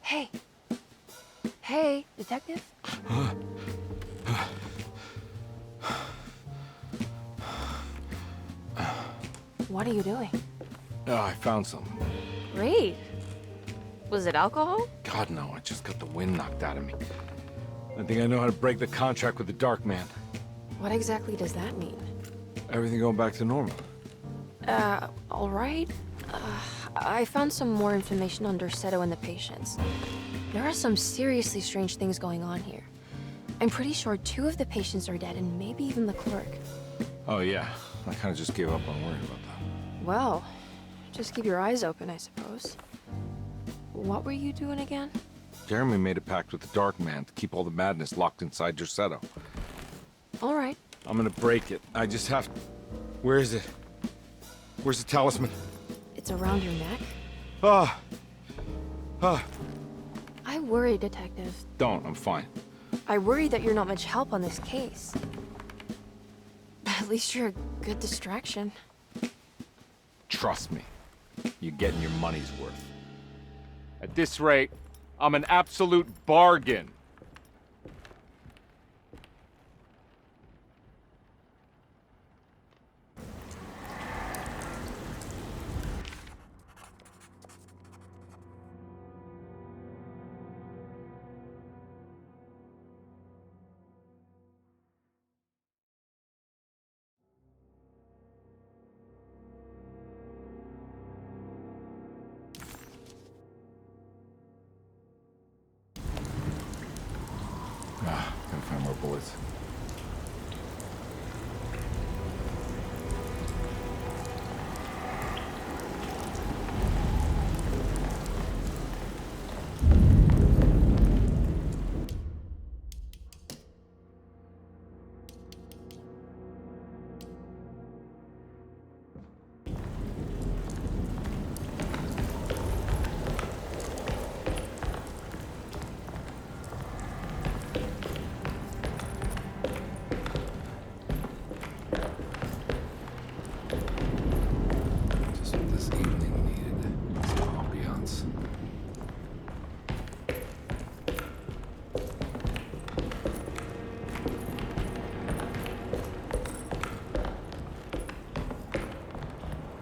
Hey. Hey, detective? What are you doing? Oh, I found something. Great. Was it alcohol? God, no, I just got the wind knocked out of me. I think I know how to break the contract with the Dark Man. What exactly does that mean? Everything going back to normal. All right. I found some more information on Dorsetto and the patients. There are some seriously strange things going on here. I'm pretty sure 2 of the patients are dead and maybe even the clerk. Oh, yeah. I kind of just gave up on worrying about that. Well, just keep your eyes open, I suppose. What were you doing again? Jeremy made a pact with the Dark Man to keep all the madness locked inside Dorsetto. All right. I'm gonna break it. I just have to... Where is it? Where's the talisman? It's around your neck? Ah! Ah! I worry, Detective. Don't, I'm fine. I worry that you're not much help on this case. At least you're a good distraction. Trust me. You're getting your money's worth. At this rate, I'm an absolute bargain. Ah, gotta find more bullets. Just what this evening needed. Some ambiance.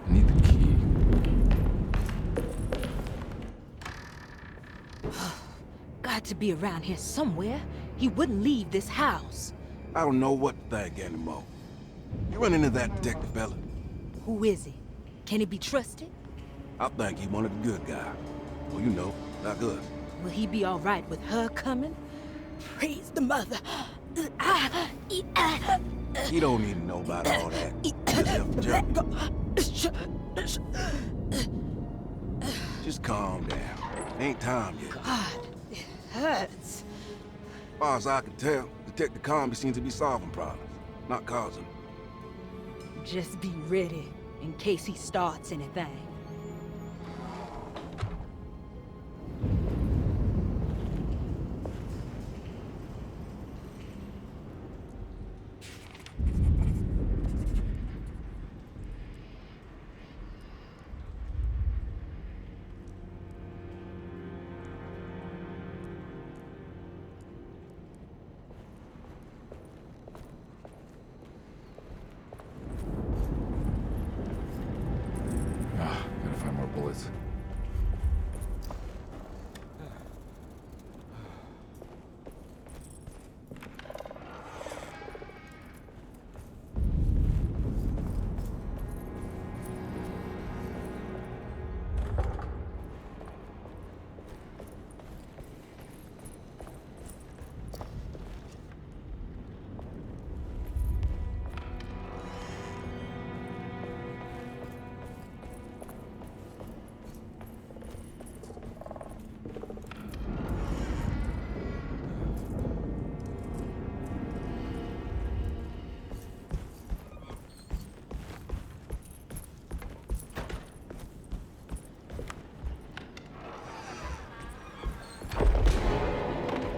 I need the key. Got to be around here somewhere. He wouldn't leave this house. I don't know what to think anymore. You run into that detective fella? Who is he? Can he be trusted? I think he one of the good guys. Well, you know, like us. Will he be all right with her coming? Praise the mother. He don't need to know about all that. Just help Jeremy. Just calm down. Ain't time yet. God, it hurts. As far as I can tell, Detective Comby seems to be solving problems, not causing them. Just be ready in case he starts anything. Ah, gotta find more bullets.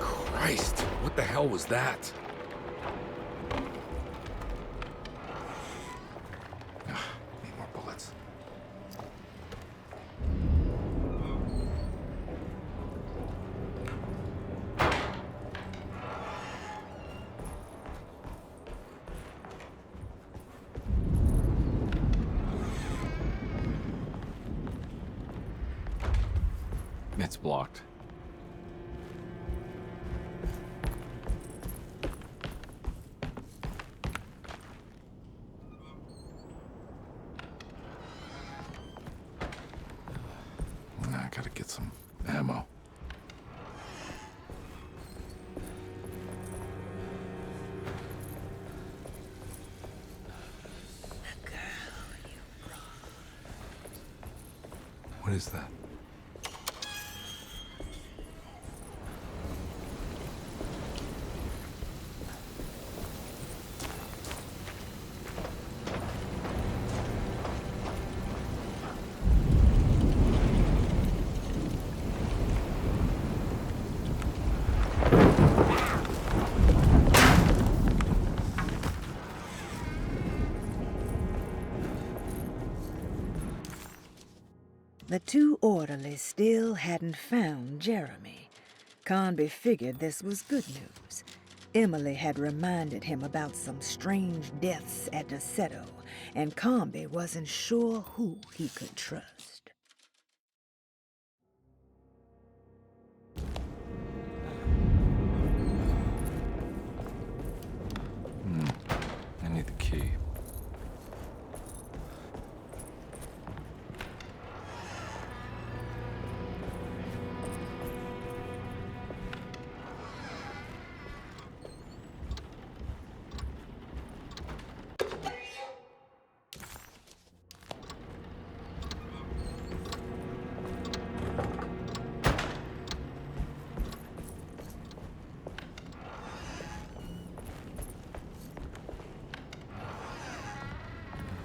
Christ, what the hell was that? Ah, need more bullets. It's blocked. I gotta get some ammo. What is that? The two orderlies still hadn't found Jeremy. Conby figured this was good news. Emily had reminded him about some strange deaths at Deseto, and Conby wasn't sure who he could trust. I need the key.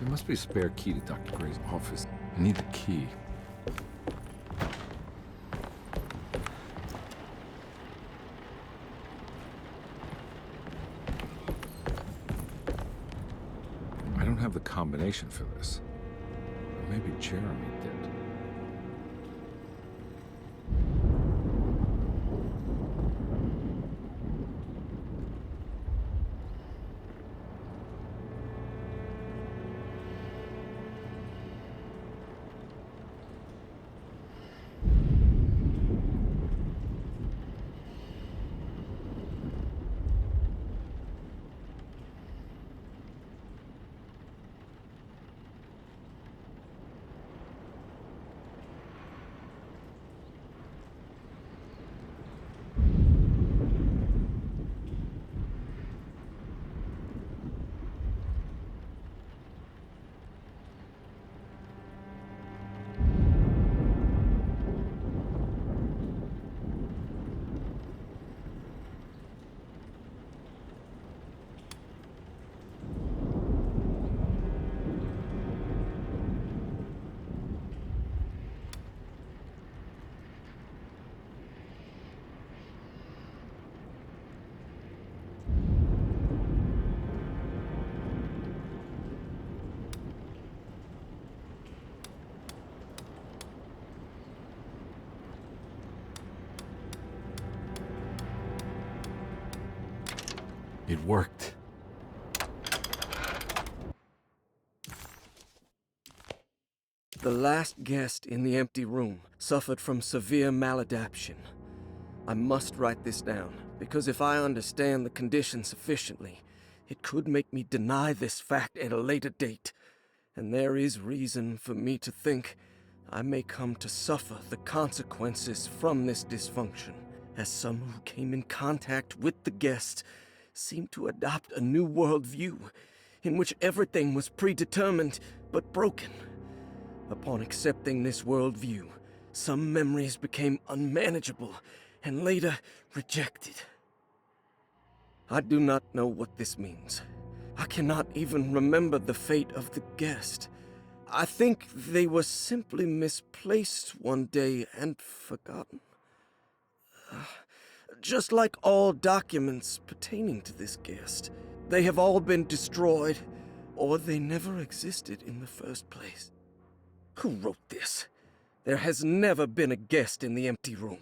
There must be a spare key to Dr. Gray's office. I need the key. I don't have the combination for this. Maybe Jeremy did. It worked. The last guest in the empty room suffered from severe maladaptation. I must write this down, because if I understand the condition sufficiently, it could make me deny this fact at a later date. And there is reason for me to think I may come to suffer the consequences from this dysfunction, as some who came in contact with the guest seemed to adopt a new worldview in which everything was predetermined but broken. Upon accepting this worldview, some memories became unmanageable and later rejected. I do not know what this means. I cannot even remember the fate of the guest. I think they were simply misplaced one day and forgotten. Just like all documents pertaining to this guest, they have all been destroyed, or they never existed in the first place. Who wrote this? There has never been a guest in the empty room.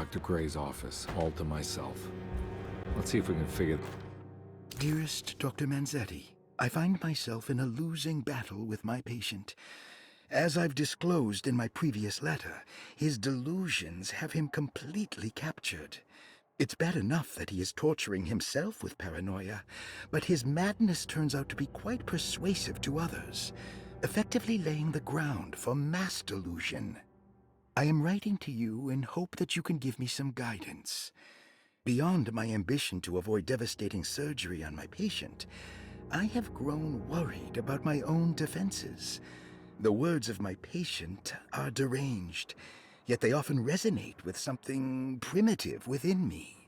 Dr. Gray's office, all to myself. Let's see if we can figure... Dearest Dr. Manzetti, I find myself in a losing battle with my patient. As I've disclosed in my previous letter, his delusions have him completely captured. It's bad enough that he is torturing himself with paranoia, but his madness turns out to be quite persuasive to others, effectively laying the ground for mass delusion. I am writing to you in hope that you can give me some guidance. Beyond my ambition to avoid devastating surgery on my patient, I have grown worried about my own defenses. The words of my patient are deranged, yet they often resonate with something primitive within me.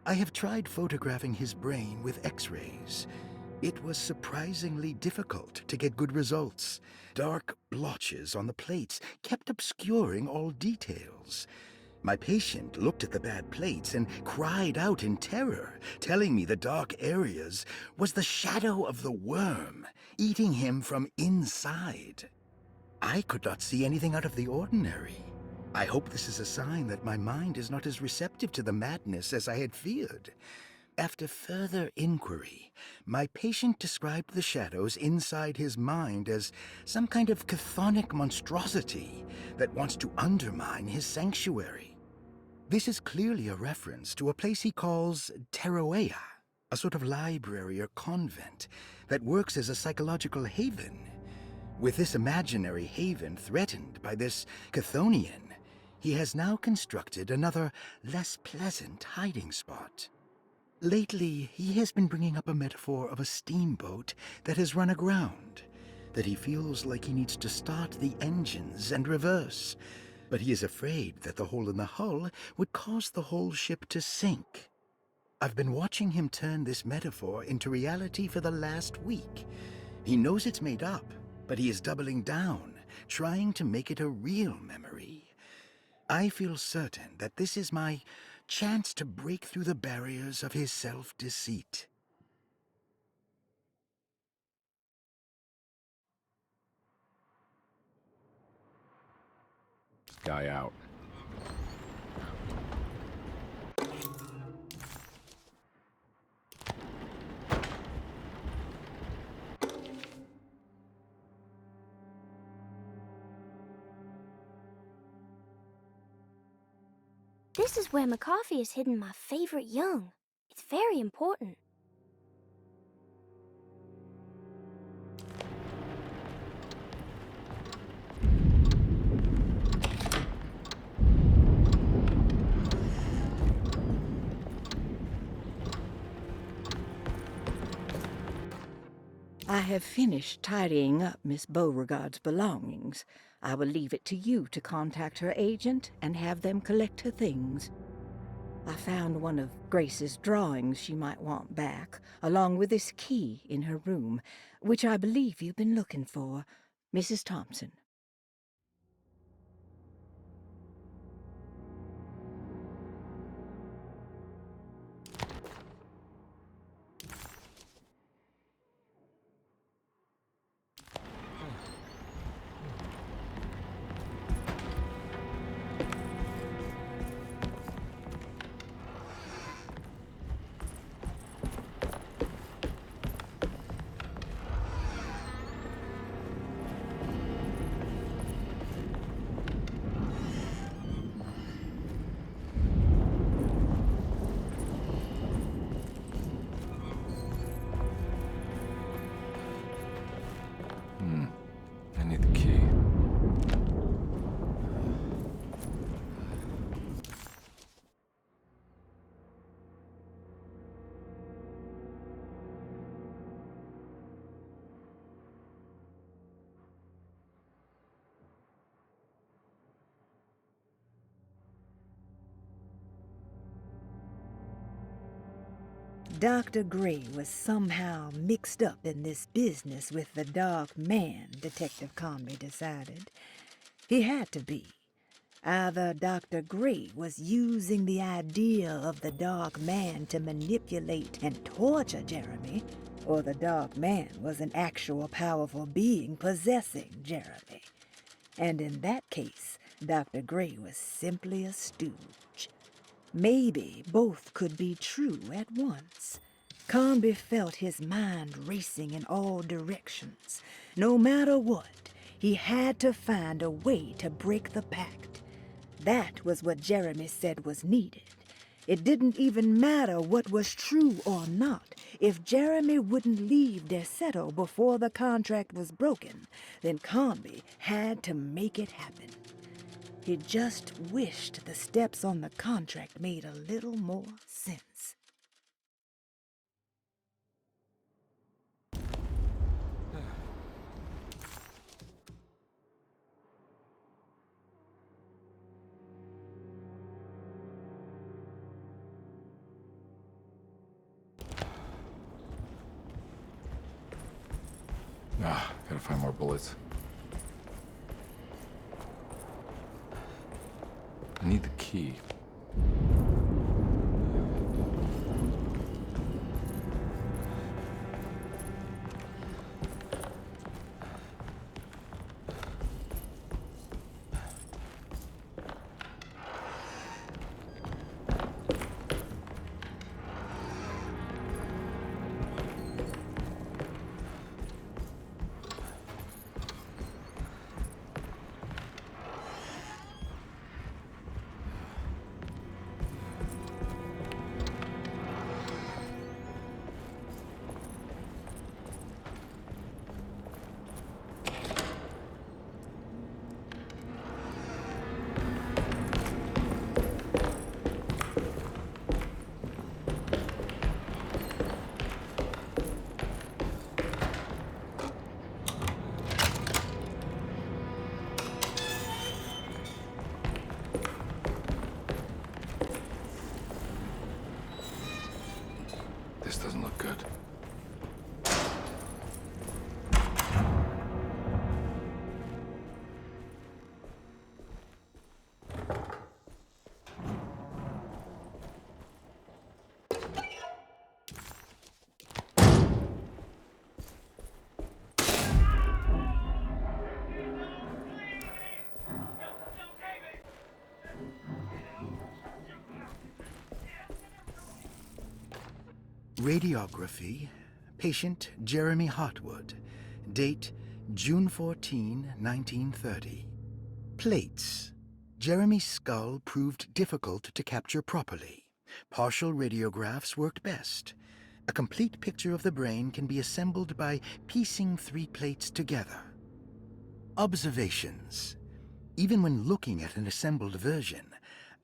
I have tried photographing his brain with X-rays. It was surprisingly difficult to get good results. Dark blotches on the plates kept obscuring all details. My patient looked at the bad plates and cried out in terror, telling me the dark areas was the shadow of the worm, eating him from inside. I could not see anything out of the ordinary. I hope this is a sign that my mind is not as receptive to the madness as I had feared. After further inquiry, my patient described the shadows inside his mind as some kind of chthonic monstrosity that wants to undermine his sanctuary. This is clearly a reference to a place he calls Teroea, a sort of library or convent that works as a psychological haven. With this imaginary haven threatened by this Chthonian, he has now constructed another, less pleasant hiding spot. Lately, he has been bringing up a metaphor of a steamboat that has run aground, that he feels like he needs to start the engines and reverse, but he is afraid that the hole in the hull would cause the whole ship to sink. I've been watching him turn this metaphor into reality for the last week. He knows it's made up, but he is doubling down, trying to make it a real memory. I feel certain that this is my chance to break through the barriers of his self-deceit. Guy out. This is where McCarthy has hidden my favorite young. It's very important. I have finished tidying up Miss Beauregard's belongings. I will leave it to you to contact her agent and have them collect her things. I found one of Grace's drawings she might want back, along with this key in her room, which I believe you've been looking for, Mrs. Thompson. I need the key. Dr. Gray was somehow mixed up in this business with the Dark Man, Detective Conby decided. He had to be. Either Dr. Gray was using the idea of the Dark Man to manipulate and torture Jeremy, or the Dark Man was an actual powerful being possessing Jeremy. And in that case, Dr. Gray was simply a stooge. Maybe both could be true at once. Conby felt his mind racing in all directions. No matter what, he had to find a way to break the pact. That was what Jeremy said was needed. It didn't even matter what was true or not. If Jeremy wouldn't leave Derceto before the contract was broken, then Conby had to make it happen. He just wished the steps on the contract made a little more sense. Gotta find more bullets. I need the key. This doesn't look good. Radiography. Patient Jeremy Hartwood. Date June 14, 1930. Plates. Jeremy's skull proved difficult to capture properly. Partial radiographs worked best. A complete picture of the brain can be assembled by piecing 3 plates together. Observations. Even when looking at an assembled version,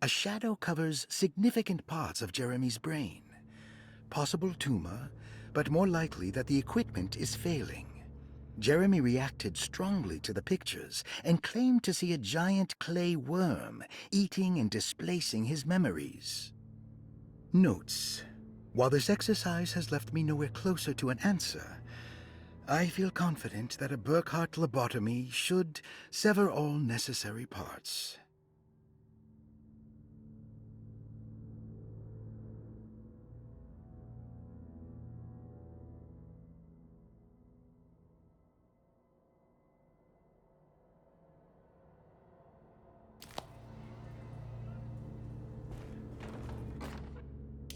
a shadow covers significant parts of Jeremy's brain. Possible tumor, but more likely that the equipment is failing. Jeremy reacted strongly to the pictures and claimed to see a giant clay worm eating and displacing his memories. Notes. While this exercise has left me nowhere closer to an answer, I feel confident that a Burkhardt lobotomy should sever all necessary parts.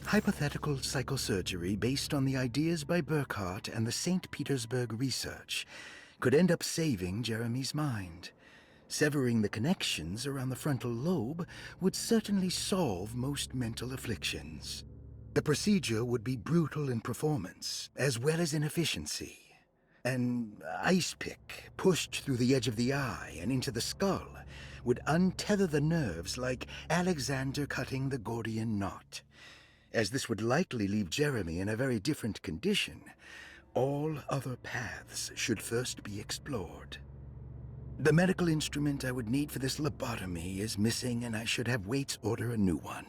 Hypothetical psychosurgery based on the ideas by Burkhardt and the St. Petersburg research could end up saving Jeremy's mind. Severing the connections around the frontal lobe would certainly solve most mental afflictions. The procedure would be brutal in performance, as well as in efficiency. An ice pick pushed through the edge of the eye and into the skull would untether the nerves like Alexander cutting the Gordian knot. As this would likely leave Jeremy in a very different condition, all other paths should first be explored. The medical instrument I would need for this lobotomy is missing, and I should have Waits order a new one.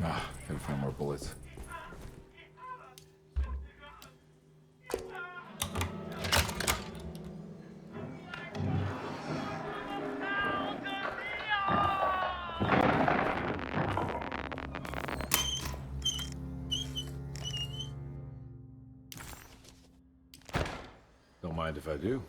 Ah, gotta find more bullets. Don't mind if I do.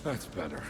That's better.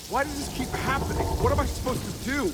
Why does this keep happening? What am I supposed to do?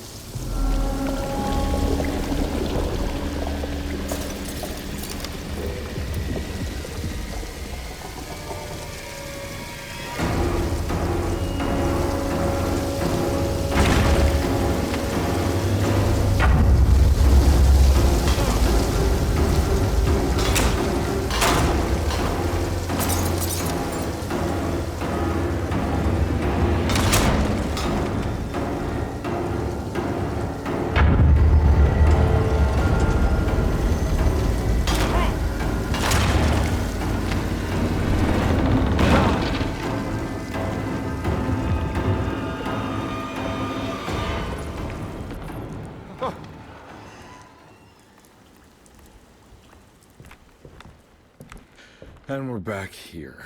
And we're back here.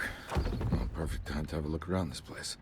Well, perfect time to have a look around this place.